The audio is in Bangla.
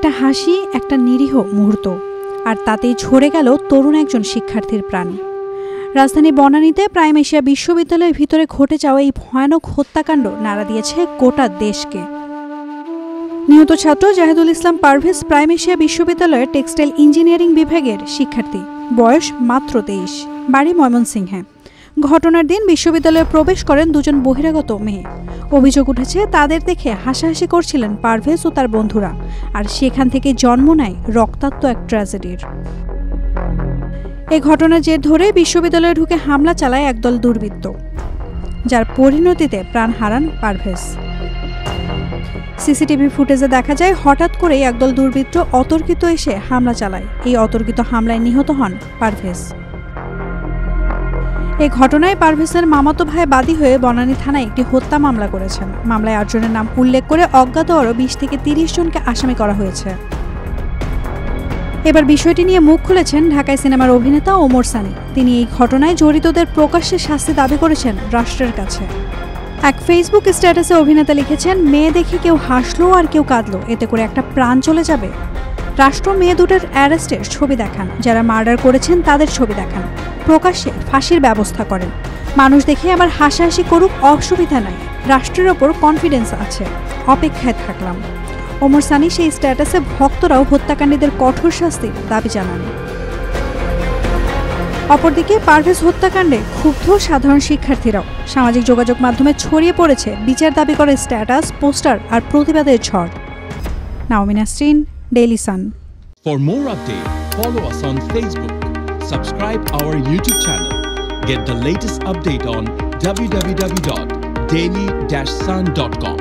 একটা হাসি, একটা নিরীহ মুহূর্ত, আর তাতেই ঝরে গেল তরুণ একজন শিক্ষার্থীর প্রাণ। রাজধানী বনানীতে প্রাইম এশিয়া বিশ্ববিদ্যালয়ের ভিতরে ঘটে যাওয়া এই ভয়ানক হত্যাকাণ্ড নাড়া দিয়েছে গোটা দেশকে। নিহত ছাত্র জাহিদুল ইসলাম পারভেজ প্রাইম এশিয়া বিশ্ববিদ্যালয়ের টেক্সটাইল ইঞ্জিনিয়ারিং বিভাগের শিক্ষার্থী, বয়স মাত্র 23, বাড়ি ময়মনসিংহে। ঘটনার দিন বিশ্ববিদ্যালয়ে প্রবেশ করেন দুজন বহিরাগত মেয়ে। অভিযোগ উঠেছে তাদের দেখে হাসাহাসি করছিলেন পারভেজ ও তার বন্ধুরা, আর সেখান থেকে জন্ম নেয় রক্তাক্ত এক ট্র্যাজেডির। এই ঘটনার জের ধরে বিশ্ববিদ্যালয়ে ঢুকে হামলা চালায় একদল দুর্বৃত্ত, যার পরিণতিতে প্রাণ হারান পারভেজ। সিসিটিভি ফুটেজে দেখা যায় হঠাৎ করেই একদল দুর্বৃত্ত অতর্কিত এসে হামলা চালায়। এই অতর্কিত হামলায় নিহত হন পারভেজ। এই ঘটনায় পারভেজের মামাতো ভাই বাদী হয়ে বনানী থানায় একটি হত্যা মামলা করেছেন। মামলায় 8 জনের নাম উল্লেখ করে অজ্ঞাত আরও 20 থেকে 30 জনকে আসামি করা হয়েছে। এবার বিষয়টি নিয়ে মুখ খুলেছেন ঢাকায় সিনেমার অভিনেতা ওমর সানি। তিনি এই ঘটনায় জড়িতদের প্রকাশ্যে শাস্তি দাবি করেছেন রাষ্ট্রের কাছে। এক ফেসবুক স্ট্যাটাসে অভিনেতা লিখেছেন, মেয়ে দেখে কেউ হাসলো আর কেউ কাঁদলো, এতে করে একটা প্রাণ চলে যাবে। রাষ্ট্র মেয়ে দুটোর অ্যারেস্টের ছবি দেখান, যারা মার্ডার করেছেন তাদের ছবি দেখান, প্রকাশ্যে ফাঁসির ব্যবস্থা করেন। মানুষ দেখে আবার হাসাহাসি করুক, অসুবিধা নাই, রাষ্ট্রের ওপর কনফিডেন্স আছে, অপেক্ষায় থাকলাম। ওমর সানি সেই স্ট্যাটাসে ভক্তরাও হত্যাকাণ্ডীদের কঠোর শাস্তির দাবি জানান। অপরদিকে পারভেজ হত্যাকাণ্ডে ক্ষুব্ধ সাধারণ শিক্ষার্থীরাও। সামাজিক যোগাযোগ মাধ্যমে ছড়িয়ে পড়েছে বিচার দাবি করে স্ট্যাটাস, পোস্টার আর প্রতিবাদের ঝড়। Naomi Nasrin, Daily Sun. For more updates, follow us on Facebook, subscribe our YouTube channel, get the latest update on www.daily-sun.com.